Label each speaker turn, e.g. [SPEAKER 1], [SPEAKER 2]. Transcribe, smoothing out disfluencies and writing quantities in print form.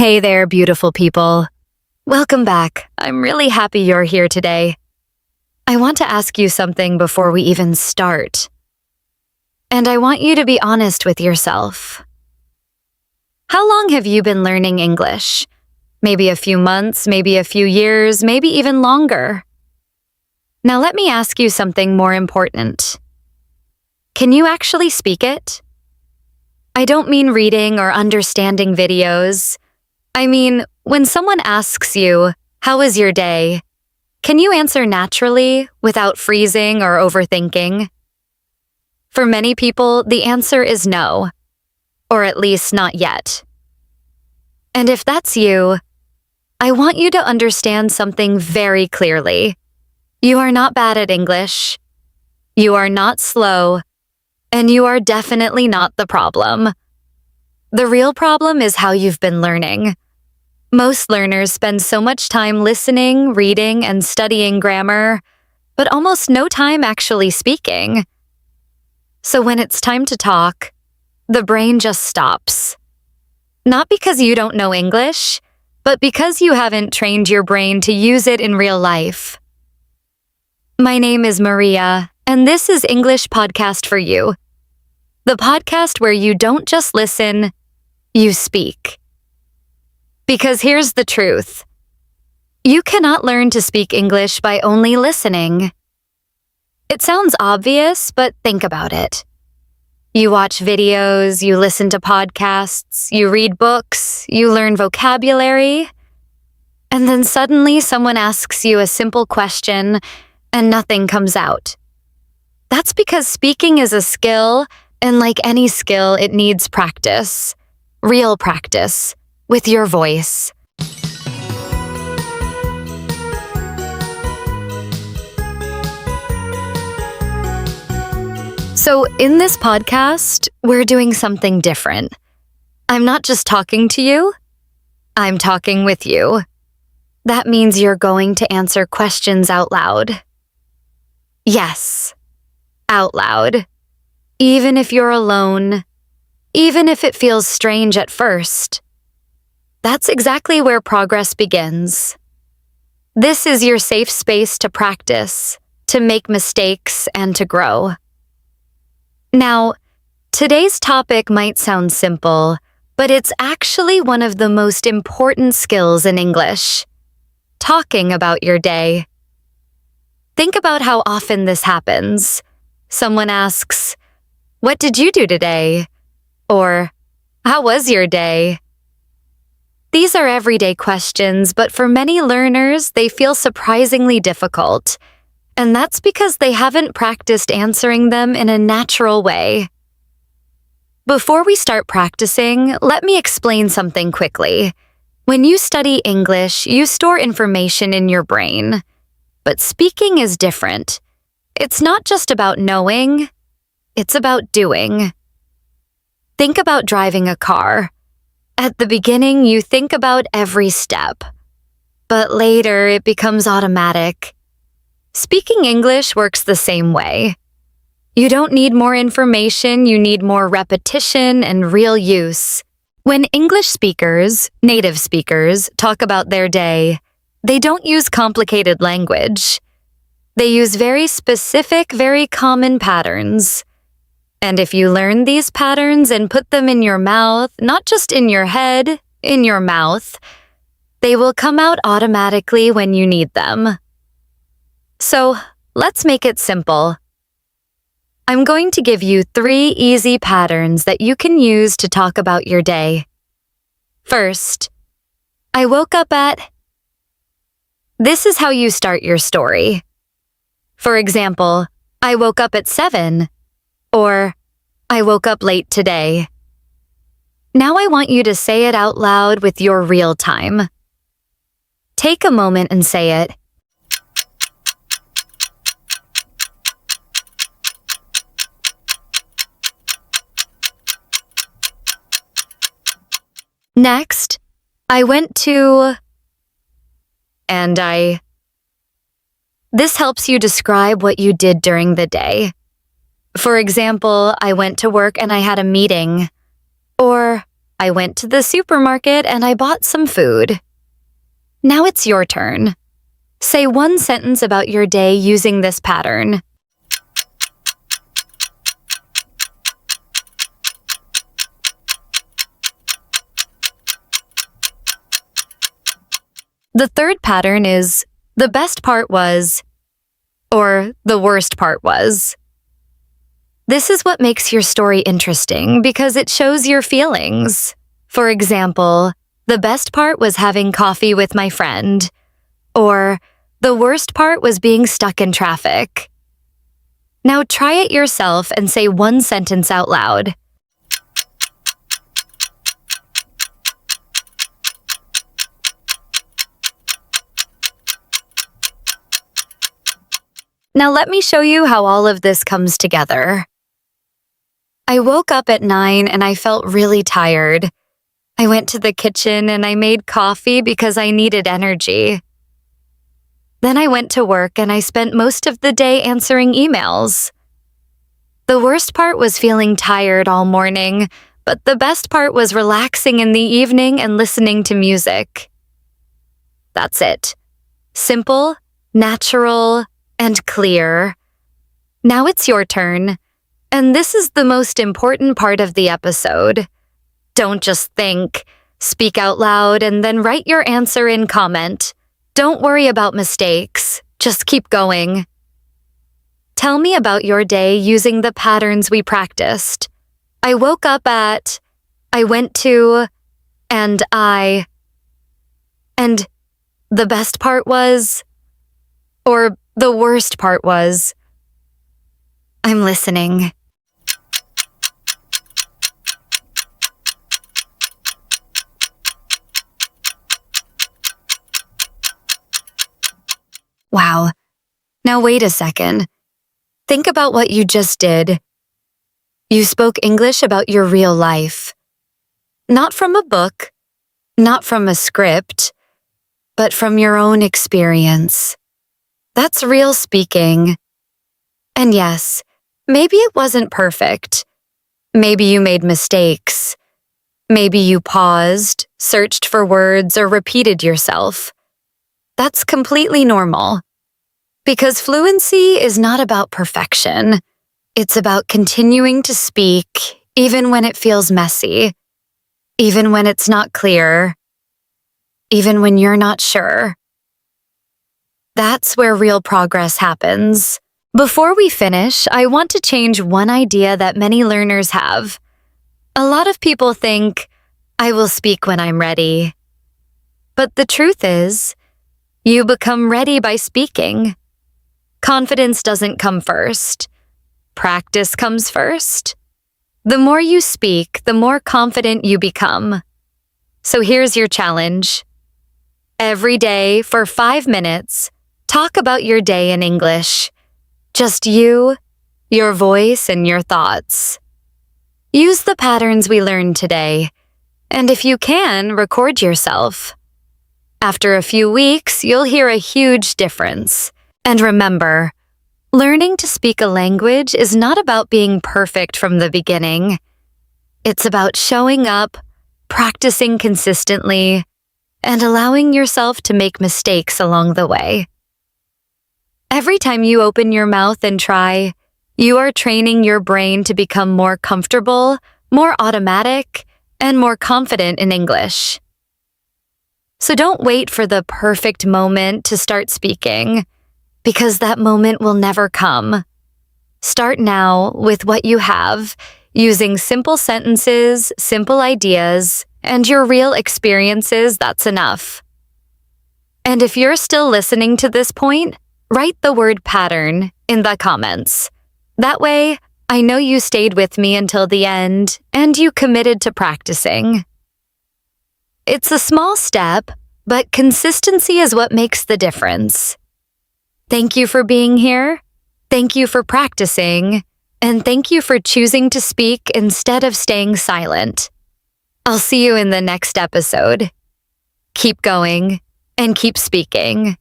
[SPEAKER 1] Hey there, beautiful people. Welcome back. I'm really happy you're here today. I want to ask you something before we even start. And I want you to be honest with yourself. How long have you been learning English? Maybe a few months, maybe a few years, maybe even longer. Now let me ask you something more important. Can you actually speak it? I don't mean reading or understanding videos. I mean, when someone asks you, "How was your day?" can you answer naturally without freezing or overthinking? For many people, the answer is no, or at least not yet. And if that's you, I want you to understand something very clearly. You are not bad at English. You are not slow, and you are definitely not the problem. The real problem is how you've been learning. Most learners spend so much time listening, reading, and studying grammar, but almost no time actually speaking. So when it's time to talk, the brain just stops. Not because you don't know English, but because you haven't trained your brain to use it in real life. My name is Maria, and this is English Podcast for You, the podcast where you don't just listen, you speak. Because here's the truth. You cannot learn to speak English by only listening. It sounds obvious, but think about it. You watch videos, you listen to podcasts, you read books, you learn vocabulary, and then suddenly someone asks you a simple question and nothing comes out. That's because speaking is a skill, and like any skill, it needs practice. Real practice. With your voice. So in this podcast, we're doing something different. I'm not just talking to you, I'm talking with you. That means you're going to answer questions out loud. Yes, out loud. Even if you're alone, even if it feels strange at first. That's exactly where progress begins. This is your safe space to practice, to make mistakes, and to grow. Now, today's topic might sound simple, but it's actually one of the most important skills in English. Talking about your day. Think about how often this happens. Someone asks, "What did you do today?" Or, "How was your day?" These are everyday questions, but for many learners, they feel surprisingly difficult. And that's because they haven't practiced answering them in a natural way. Before we start practicing, let me explain something quickly. When you study English, you store information in your brain. But speaking is different. It's not just about knowing, it's about doing. Think about driving a car. At the beginning, you think about every step, but later it becomes automatic. Speaking English works the same way. You don't need more information, you need more repetition and real use. When English speakers, native speakers, talk about their day, they don't use complicated language. They use very specific, very common patterns. And if you learn these patterns and put them in your mouth, not just in your head, in your mouth, they will come out automatically when you need them. So, let's make it simple. I'm going to give you 3 easy patterns that you can use to talk about your day. First, I woke up at... This is how you start your story. For example, I woke up at 7. Or, I woke up late today. Now I want you to say it out loud with your real time. Take a moment and say it. Next, I went to... and I... This helps you describe what you did during the day. For example, I went to work and I had a meeting. Or, I went to the supermarket and I bought some food. Now it's your turn. Say one sentence about your day using this pattern. The third pattern is, the best part was, or the worst part was. This is what makes your story interesting because it shows your feelings. For example, the best part was having coffee with my friend, or the worst part was being stuck in traffic. Now try it yourself and say one sentence out loud. Now let me show you how all of this comes together. I woke up at 9 and I felt really tired. I went to the kitchen and I made coffee because I needed energy. Then I went to work and I spent most of the day answering emails. The worst part was feeling tired all morning, but the best part was relaxing in the evening and listening to music. That's it. Simple, natural, and clear. Now it's your turn. And this is the most important part of the episode. Don't just think. Speak out loud and then write your answer in comment. Don't worry about mistakes. Just keep going. Tell me about your day using the patterns we practiced. I woke up at, I went to, and the best part was, or the worst part was. I'm listening. Wow. Now wait a second. Think about what you just did. You spoke English about your real life. Not from a book, not from a script, but from your own experience. That's real speaking. And yes, maybe it wasn't perfect. Maybe you made mistakes. Maybe you paused, searched for words, or repeated yourself. That's completely normal. Because fluency is not about perfection. It's about continuing to speak, even when it feels messy, even when it's not clear, even when you're not sure. That's where real progress happens. Before we finish, I want to change one idea that many learners have. A lot of people think, I will speak when I'm ready. But the truth is, you become ready by speaking. Confidence doesn't come first. Practice comes first. The more you speak, the more confident you become. So here's your challenge. Every day for 5 minutes, talk about your day in English. Just you, your voice, and your thoughts. Use the patterns we learned today, and if you can, record yourself. After a few weeks, you'll hear a huge difference. And remember, learning to speak a language is not about being perfect from the beginning. It's about showing up, practicing consistently, and allowing yourself to make mistakes along the way. Every time you open your mouth and try, you are training your brain to become more comfortable, more automatic, and more confident in English. So don't wait for the perfect moment to start speaking, because that moment will never come. Start now with what you have, using simple sentences, simple ideas, and your real experiences. That's enough. And if you're still listening to this point, write the word pattern in the comments. That way, I know you stayed with me until the end and you committed to practicing. It's a small step, but consistency is what makes the difference. Thank you for being here. Thank you for practicing. And thank you for choosing to speak instead of staying silent. I'll see you in the next episode. Keep going and keep speaking.